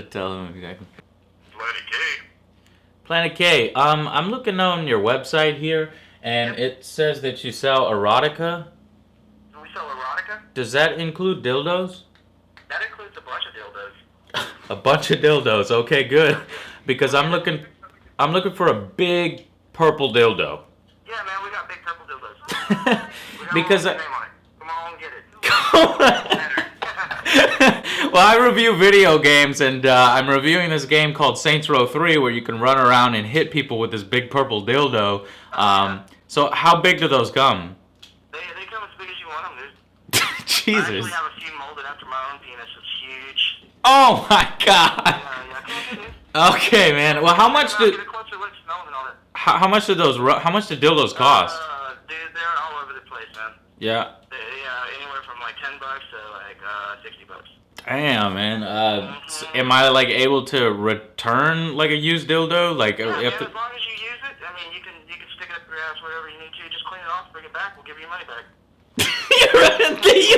Tell him exactly. Planet K. Planet K. I'm looking on your website here, and it says that you sell erotica. We sell erotica? Does that include dildos? That includes a bunch of dildos. A bunch of dildos. Okay, good. Because I'm looking for a big purple dildo. Yeah, man, we got big purple dildos. Because name on it. Come on, get it. Well, I review video games, and I'm reviewing this game called Saints Row 3, where you can run around and hit people with this big purple dildo. So how big do those come? They come as big as you want them, dude. Jesus. I actually have a few molded after my own penis. It's huge. Oh my God. Yeah, come on, dude. Okay, man. Well, how much do how much do dildos cost? Dude, they're all over the place, man. Yeah. Anywhere from like $10 to like $60. Damn, man. Am I like able to return like a used dildo? Like, yeah, as long as you use it, I mean, you can stick it up your ass whatever you need to. Just clean it off, bring it back. We'll give you your money back.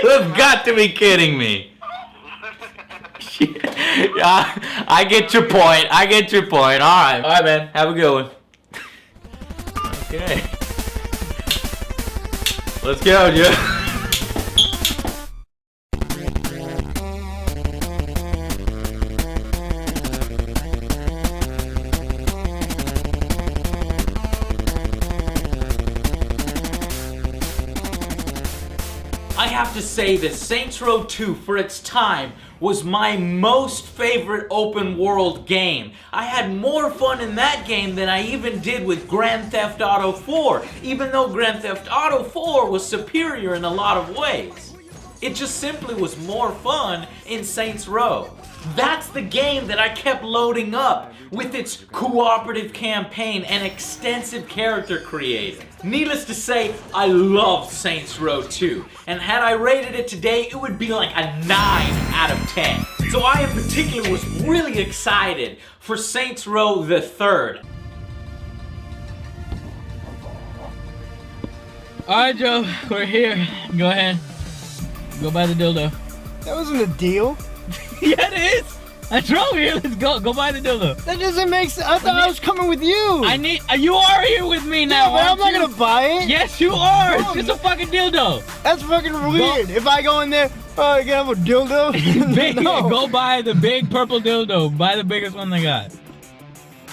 You have got to be kidding me. I get your point. All right, man. Have a good one. Okay. Let's go, Joe. I have to say that Saints Row 2, for its time, was my most favorite open world game. I had more fun in that game than I even did with Grand Theft Auto 4, even though Grand Theft Auto 4 was superior in a lot of ways. It just simply was more fun in Saints Row. That's the game that I kept loading up with its cooperative campaign and extensive character creator. Needless to say, I loved Saints Row 2, and had I rated it today, it would be like a 9 out of 10. So I in particular was really excited for Saints Row the 3rd. Alright, Joe, we're here. Go ahead. Go buy the dildo. That wasn't a deal. Yeah, it is. I drove here. Let's go. Go buy the dildo. That doesn't make sense. I thought I was coming with you. You are here with me now. Yeah, but I'm not gonna buy it. Yes, you are. It's just a fucking dildo. That's fucking weird. If I go in there, oh, you can have a dildo. No. Go buy the big purple dildo. Buy the biggest one they got.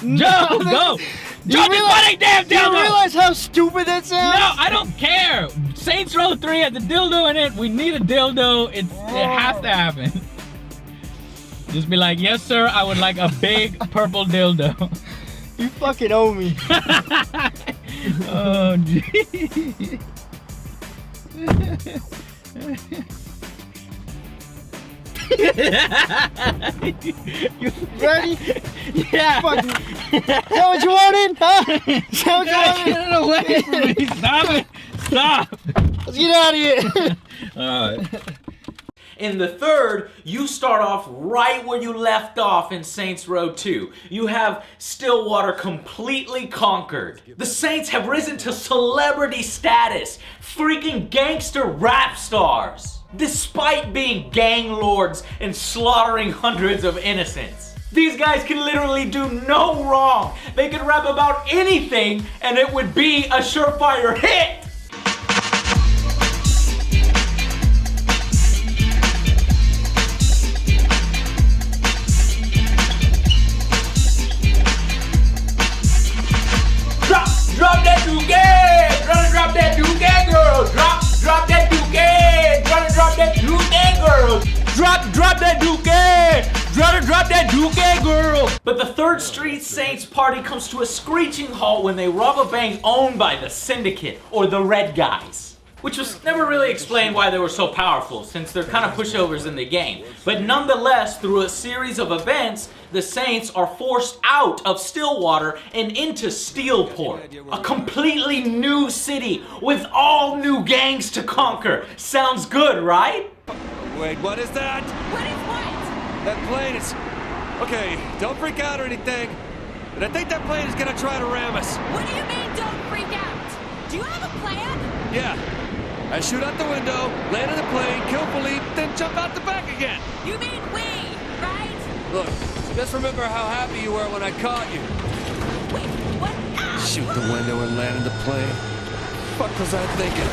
Joe, go. Joe, just buy that damn dildo. Do you realize how stupid that sounds? No, I don't care. Saints Row 3 has a dildo in it. We need a dildo. It has to happen. Just be like, yes, sir, I would like a big purple dildo. You fucking owe me. Oh, gee. Ready? Yeah. Fucking, is that what you wanted? Huh? Is that what you wanted? Get it away from me. Stop it. Stop. Let's get out of here. Alright. In the 3rd, you start off right where you left off in Saints Row 2. You have Stillwater completely conquered. The Saints have risen to celebrity status, freaking gangster rap stars, despite being gang lords and slaughtering hundreds of innocents. These guys can literally do no wrong. They could rap about anything and it would be a surefire hit. Drop that dookie! Drop that dookie, girl! Drop that dookie! Drop that dookie, girl! Drop that dookie! Drop that dookie, girl! But the 3rd Street Saints party comes to a screeching halt when they rob a bank owned by the Syndicate, or the Red Guys. Which was never really explained why they were so powerful, since they're kind of pushovers in the game. But nonetheless, through a series of events, the Saints are forced out of Stillwater and into Steelport, a completely new city with all new gangs to conquer. Sounds good, right? Wait, what is that? What is what? That plane is... Okay, don't freak out or anything, but I think that plane is gonna try to ram us. What do you mean, don't freak out? Do you have a plan? Yeah. I shoot out the window, land in the plane, kill Philippe, then jump out the back again. You mean we, right? Look, Just remember how happy you were when I caught you. Wait, what? Ah! Shoot the window and land the plane. Fuck was I thinking?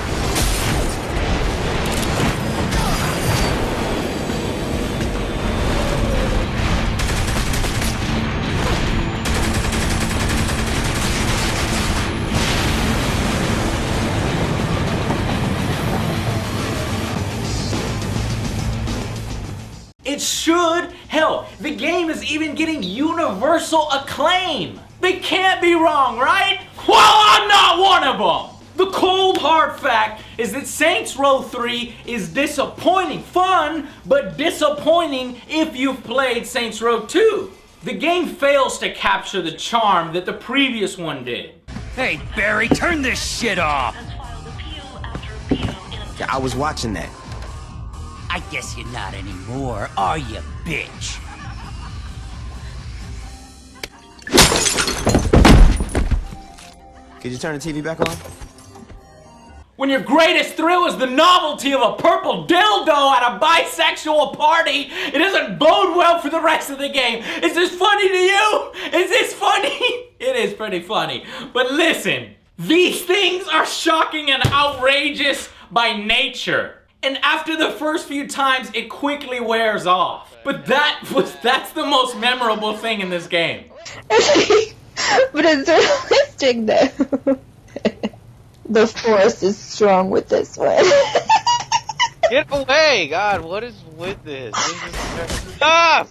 It should. Hell, the game is even getting universal acclaim. They can't be wrong, right? Well, I'm not one of them. The cold hard fact is that Saints Row 3 is disappointing. Fun, but disappointing if you've played Saints Row 2. The game fails to capture the charm that the previous one did. Hey, Barry, turn this shit off! Yeah, I was watching that. I guess you're not anymore, are you, bitch? Could you turn the TV back on? When your greatest thrill is the novelty of a purple dildo at a bisexual party, it doesn't bode well for the rest of the game. Is this funny to you? Is this funny? It is pretty funny. But listen, these things are shocking and outrageous by nature. And after the first few times, it quickly wears off. But that's the most memorable thing in this game. But it's realistic though. The force is strong with this one. Get away! God, what is with this? Stop!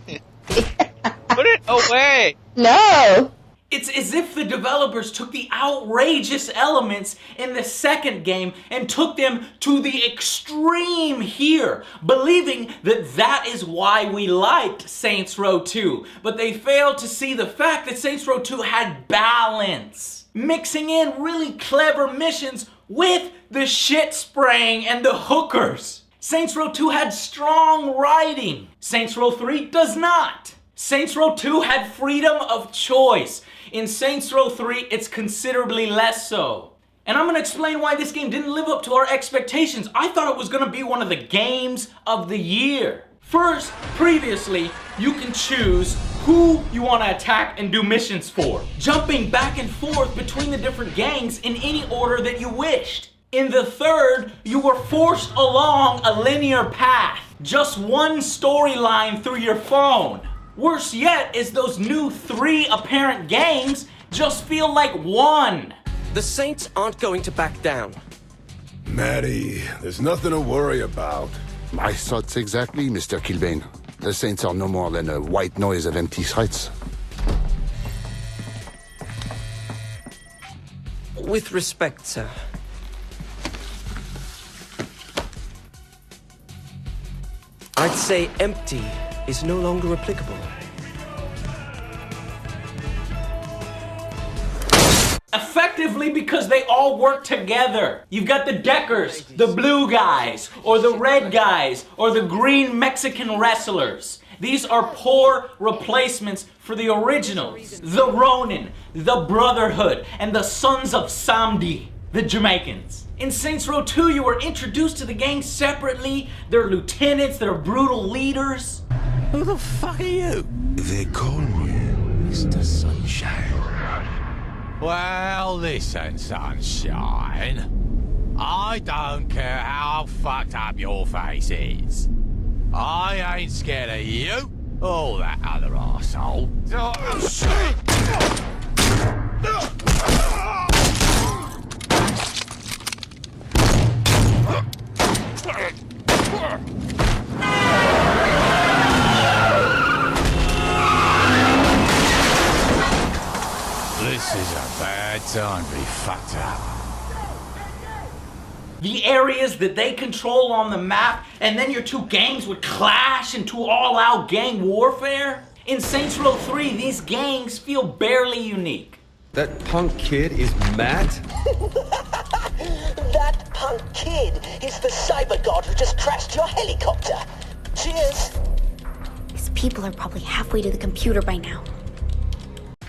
Put it away! No! It's as if the developers took the outrageous elements in the second game and took them to the extreme here, believing that that is why we liked Saints Row 2. But they failed to see the fact that Saints Row 2 had balance, mixing in really clever missions with the shit spraying and the hookers. Saints Row 2 had strong writing. Saints Row 3 does not. Saints Row 2 had freedom of choice. In Saints Row 3, it's considerably less so. And I'm gonna explain why this game didn't live up to our expectations. I thought it was gonna be one of the games of the year. First, previously, you can choose who you wanna attack and do missions for, jumping back and forth between the different gangs in any order that you wished. In the third, you were forced along a linear path, just one storyline through your phone. Worse yet is those new 3 apparent gangs just feel like one. The Saints aren't going to back down. Maddie, there's nothing to worry about. My thoughts exactly, Mr. Kilbane. The Saints are no more than a white noise of empty threats. With respect, sir. I'd say empty is no longer applicable. Effectively because they all work together. You've got the Deckers, the blue guys, or the red guys, or the green Mexican wrestlers. These are poor replacements for the originals. The Ronin, the Brotherhood, and the Sons of Samdi, the Jamaicans. In Saints Row 2, you were introduced to the gang separately. They're lieutenants, they're brutal leaders. Who the fuck are you? They call me Mr. Sunshine. Well, listen, sunshine. I don't care how fucked up your face is. I ain't scared of you or that other arsehole. Oh, shit! This is a bad time to be fucked up. The areas that they control on the map, and then your two gangs would clash into all-out gang warfare? In Saints Row 3, these gangs feel barely unique. That punk kid is Matt? That punk kid is the cyber god who just crashed your helicopter. Cheers. These people are probably halfway to the computer by now.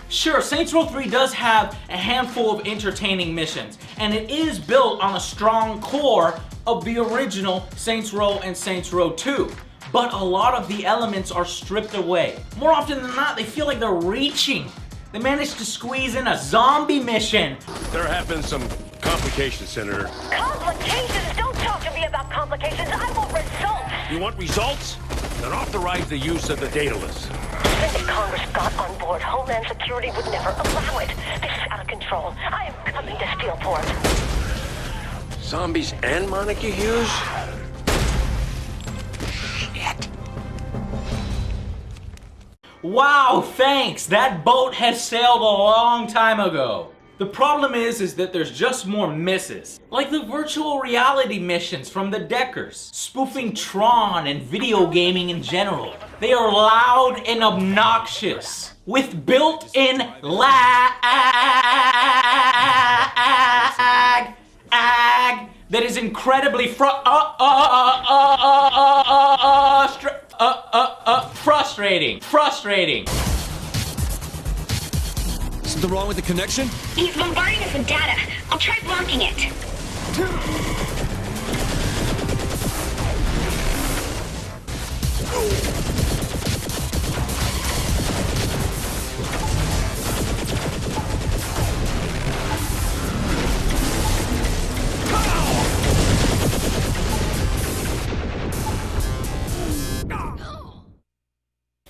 Sure, Saints Row 3 does have a handful of entertaining missions, and it is built on a strong core of the original Saints Row and Saints Row 2. but a lot of the elements are stripped away. More often than not, they feel like they're reaching. They managed to squeeze in a zombie mission. There have been some complications, Senator. Complications? Don't talk to me about complications. I want results. You want results? Then authorize the use of the data list. Even if Congress got on board, Homeland Security would never allow it. This is out of control. I am coming to Steelport. Zombies and Monica Hughes? Wow, thanks! That boat has sailed a long time ago. The problem is that there's just more misses. Like the virtual reality missions from the Deckers, spoofing Tron and video gaming in general. They are loud and obnoxious, with built-in lag that is incredibly frustrating. Something wrong with the connection? He's bombarding us with data. I'll try blocking it.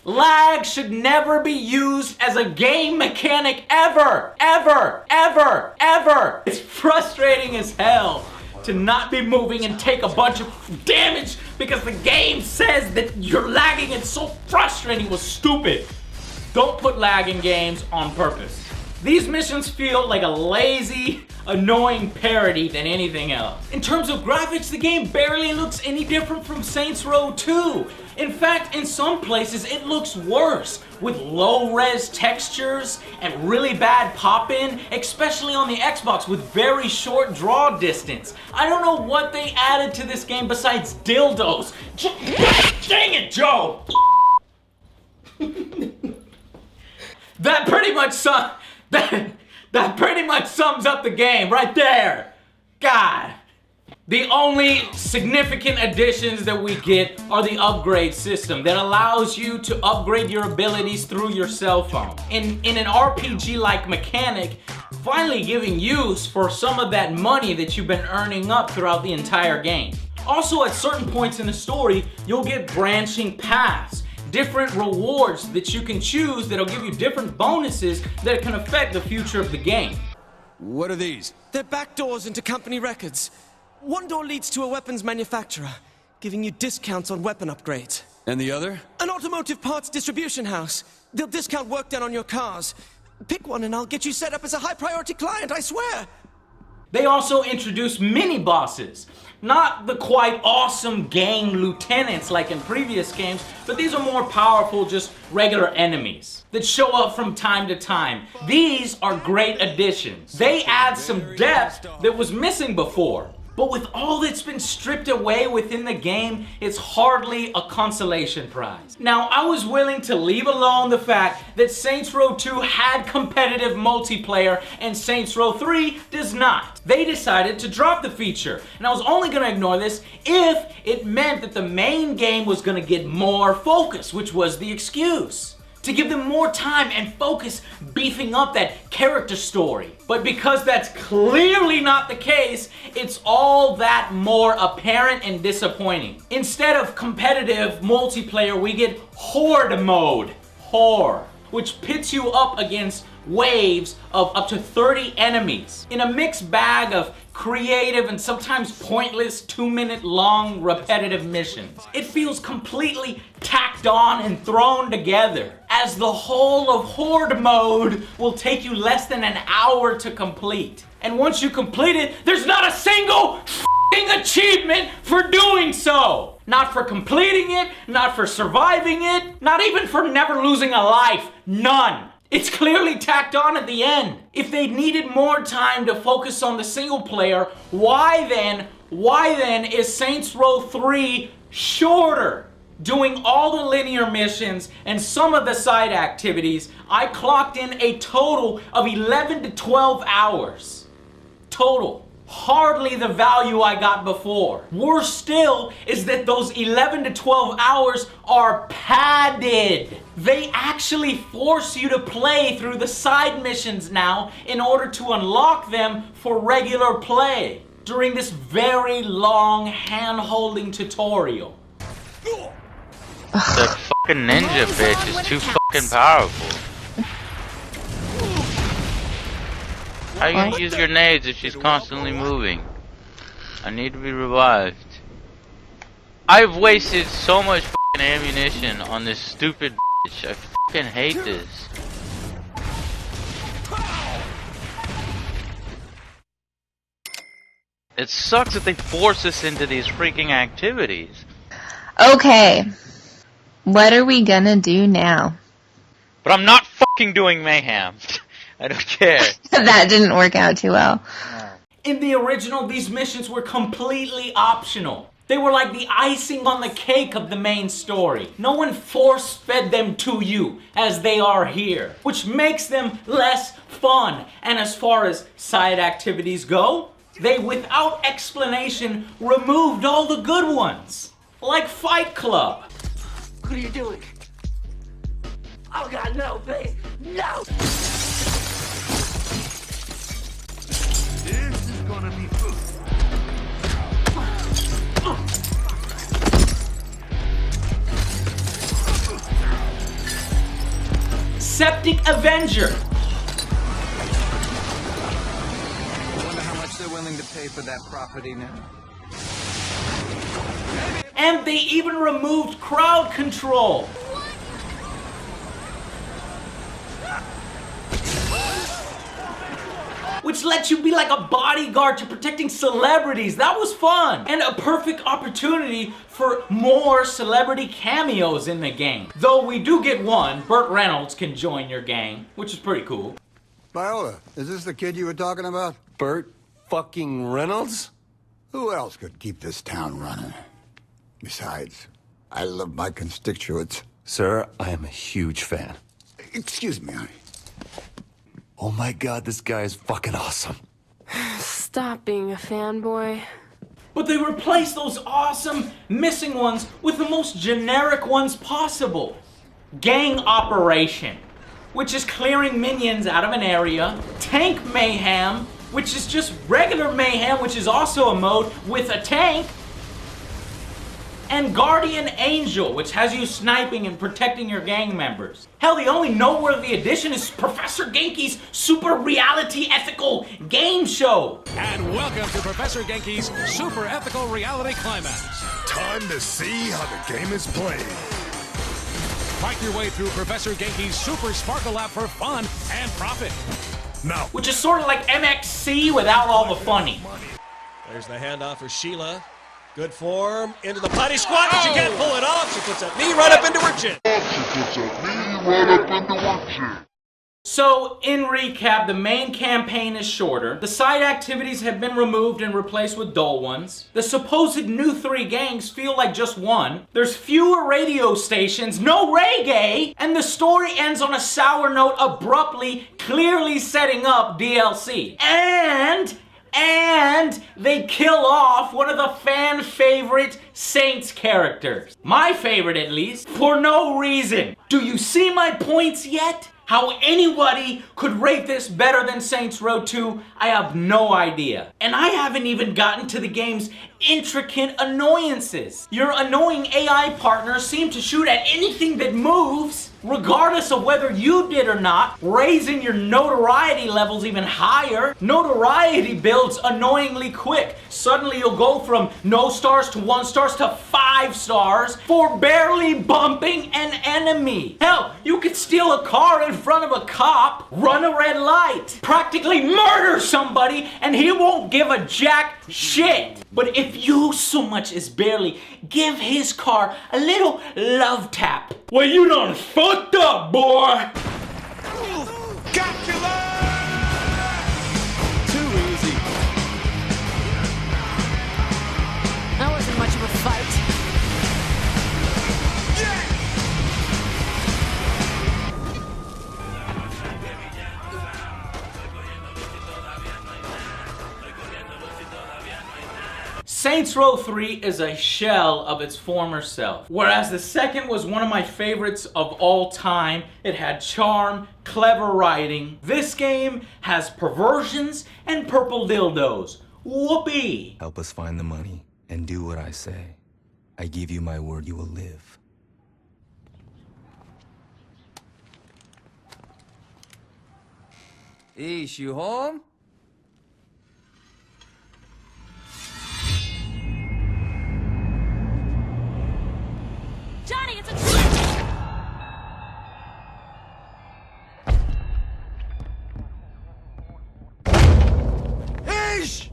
Lag should never be used as a game mechanic ever, ever, ever, ever. It's frustrating as hell to not be moving and take a bunch of damage because the game says that you're lagging. It's so frustrating. It was stupid. Don't put lag in games on purpose. These missions feel like a lazy, annoying parody than anything else. In terms of graphics, the game barely looks any different from Saints Row 2. In fact, in some places it looks worse, with low-res textures and really bad pop-in, especially on the Xbox with very short draw distance. I don't know what they added to this game besides dildos. Dang it, Joe! That pretty much sums up the game right there. God. The only significant additions that we get are the upgrade system that allows you to upgrade your abilities through your cell phone. In an RPG-like mechanic, finally giving use for some of that money that you've been earning up throughout the entire game. Also, at certain points in the story, you'll get branching paths, different rewards that you can choose that'll give you different bonuses that can affect the future of the game. What are these? They're back doors into company records. One door leads to a weapons manufacturer, giving you discounts on weapon upgrades. And the other? An automotive parts distribution house. They'll discount work done on your cars. Pick one and I'll get you set up as a high-priority client, I swear! They also introduced mini-bosses. Not the quite awesome gang lieutenants like in previous games, but these are more powerful, just regular enemies that show up from time to time. These are great additions. They add some depth that was missing before. But with all that's been stripped away within the game, it's hardly a consolation prize. Now, I was willing to leave alone the fact that Saints Row 2 had competitive multiplayer and Saints Row 3 does not. They decided to drop the feature, and I was only gonna ignore this if it meant that the main game was gonna get more focus, which was the excuse. To give them more time and focus beefing up that character story. But because that's clearly not the case, it's all that more apparent and disappointing. Instead of competitive multiplayer, we get Horde mode. Horde. Which pits you up against waves of up to 30 enemies in a mixed bag of creative and sometimes pointless 2-minute long repetitive missions. It feels completely tacked on and thrown together, as the whole of Horde mode will take you less than an hour to complete. And once you complete it, there's not a single achievement for doing so. Not for completing it, not for surviving it, not even for never losing a life. None. It's clearly tacked on at the end. If they needed more time to focus on the single player, why then is Saints Row 3 shorter? Doing all the linear missions and some of the side activities, I clocked in a total of 11 to 12 hours. Total. hardly the value I got before. Worse still is that those 11 to 12 hours are padded. They actually force you to play through the side missions now in order to unlock them for regular play during this very long hand-holding tutorial. That fucking ninja bitch is too fucking powerful. How are you gonna use grenades if she's constantly moving? I need to be revived. I've wasted so much fucking ammunition on this stupid bitch. I fucking hate this. It sucks that they force us into these freaking activities. Okay. What are we gonna do now? But I'm not fucking doing mayhem. I don't care. That didn't work out too well. In the original, these missions were completely optional. They were like the icing on the cake of the main story. No one force-fed them to you, as they are here, which makes them less fun. And as far as side activities go, they, without explanation, removed all the good ones. Like Fight Club. What are you doing? Oh God, no, please, no! This is gonna be food. Septic Avenger. I wonder how much they're willing to pay for that property now. And they even removed crowd control. Which lets you be like a bodyguard to protecting celebrities. That was fun. And a perfect opportunity for more celebrity cameos in the game. Though we do get one. Burt Reynolds can join your gang, which is pretty cool. Viola, is this the kid you were talking about? Burt fucking Reynolds? Who else could keep this town running? Besides, I love my constituents. Sir, I am a huge fan. Excuse me, honey. Oh my God, this guy is fucking awesome. Stop being a fanboy. But they replaced those awesome missing ones with the most generic ones possible. Gang Operation, which is clearing minions out of an area. Tank Mayhem, which is just regular mayhem, which is also a mode with a tank. And Guardian Angel, which has you sniping and protecting your gang members. Hell, the only noteworthy addition is Professor Genki's Super Reality Ethical Game Show. And welcome to Professor Genki's Super Ethical Reality Climax. Time to see how the game is played. Fight your way through Professor Genki's Super Sparkle Lab for fun and profit. Now, which is sort of like MXC without all the funny. There's the handoff for Sheila. Good form, into the potty squat, but she can't pull it off. She puts that knee right up into her chin. So, in recap, the main campaign is shorter. The side activities have been removed and replaced with dull ones. The supposed new 3 gangs feel like just one. There's fewer radio stations, no reggae, and the story ends on a sour note abruptly, clearly setting up DLC. And they kill off one of the fan favorite Saints characters. My favorite, at least, for no reason. Do you see my points yet? How anybody could rate this better than Saints Row 2, I have no idea. And I haven't even gotten to the game's intricate annoyances. Your annoying AI partners seem to shoot at anything that moves, regardless of whether you did or not, raising your notoriety levels even higher. Notoriety builds annoyingly quick. Suddenly you'll go from no stars to 1 stars to 5 stars for barely bumping an enemy. Hell, you could steal a car in front of a cop, run a red light, practically murder somebody, and he won't give a jack shit. But if you so much as barely give his car a little love tap, well, you done fucked up, boy. Too easy. That wasn't much of a fight. Saints Row 3 is a shell of its former self. Whereas the second was one of my favorites of all time, it had charm, clever writing. This game has perversions and purple dildos. Whoopee! Help us find the money and do what I say. I give you my word you will live. Ish, you home? Johnny, it's a trick! Ish!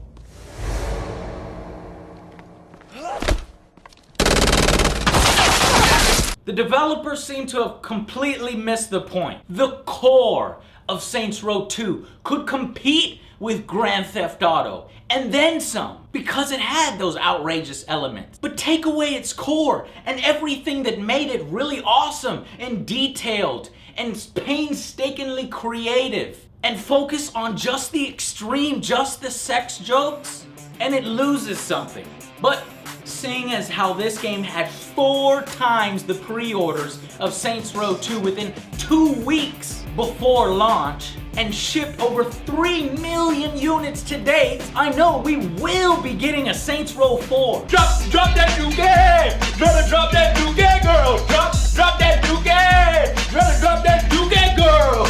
The developers seem to have completely missed the point. The core of Saints Row 2 could compete with Grand Theft Auto, and then some, because it had those outrageous elements. But take away its core, and everything that made it really awesome and detailed and painstakingly creative, and focus on just the extreme, just the sex jokes, and it loses something. But seeing as how this game had 4 times the pre-orders of Saints Row 2 within 2 weeks before launch, and shipped over 3 million units to date, I know we will be getting a Saints Row 4. Drop that Dugan! Drop that Dugan, girl! Drop that Dugan! Drop that Dugan, girl!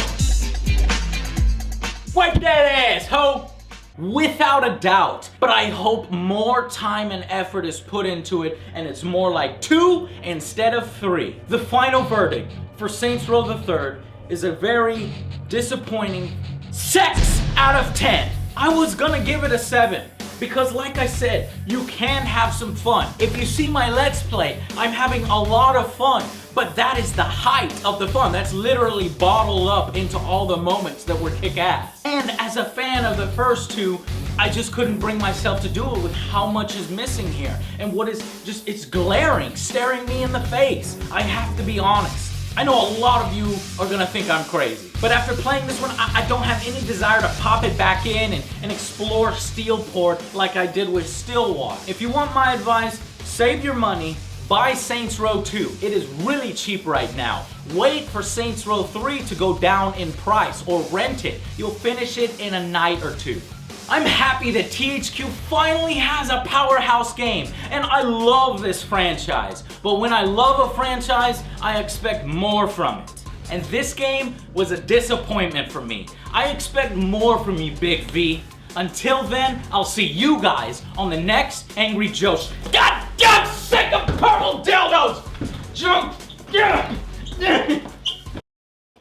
Wipe that ass, ho! Without a doubt, but I hope more time and effort is put into it and it's more like 2 instead of 3. The final verdict for Saints Row the 3rd is a very disappointing 6 out of 10. I was gonna give it a 7 because like I said, you can have some fun. If you see my Let's Play, I'm having a lot of fun, but that is the height of the fun. That's literally bottled up into all the moments that were kick-ass. And as a fan of the first 2, I just couldn't bring myself to do it with how much is missing here. And what is just, it's glaring, staring me in the face. I have to be honest. I know a lot of you are gonna think I'm crazy, but after playing this one, I don't have any desire to pop it back in and explore Steelport like I did with Stillwater. If you want my advice, save your money, buy Saints Row 2. It is really cheap right now. Wait for Saints Row 3 to go down in price or rent it. You'll finish it in a night or 2. I'm happy that THQ finally has a powerhouse game, and I love this franchise. But when I love a franchise, I expect more from it. And this game was a disappointment for me. I expect more from you, Big V. Until then, I'll see you guys on the next Angry Joe. God, sick of purple dildos!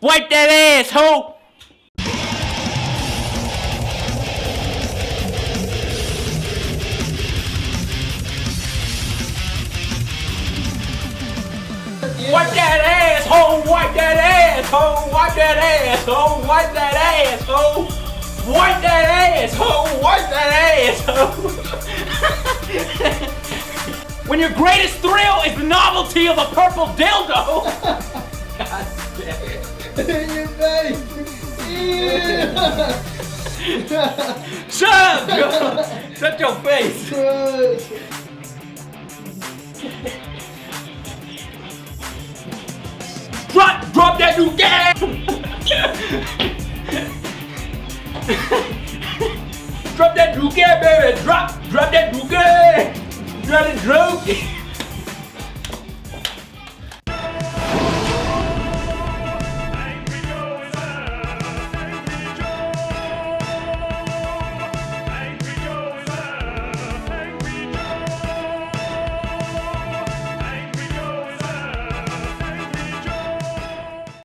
Wipe that ass, ho! Wipe that ass, ho! Wipe that ass, ho! Wipe that ass, ho! Wipe that ass, ho! Wipe that ass, ho! Wipe that ass, ho! When your greatest thrill is the novelty of a purple dildo! God damn it. In your face! Yeah. Shut up, Joe! Shut your face! Drop that new game! Drop that new game, baby! Drop that new game! Drop it,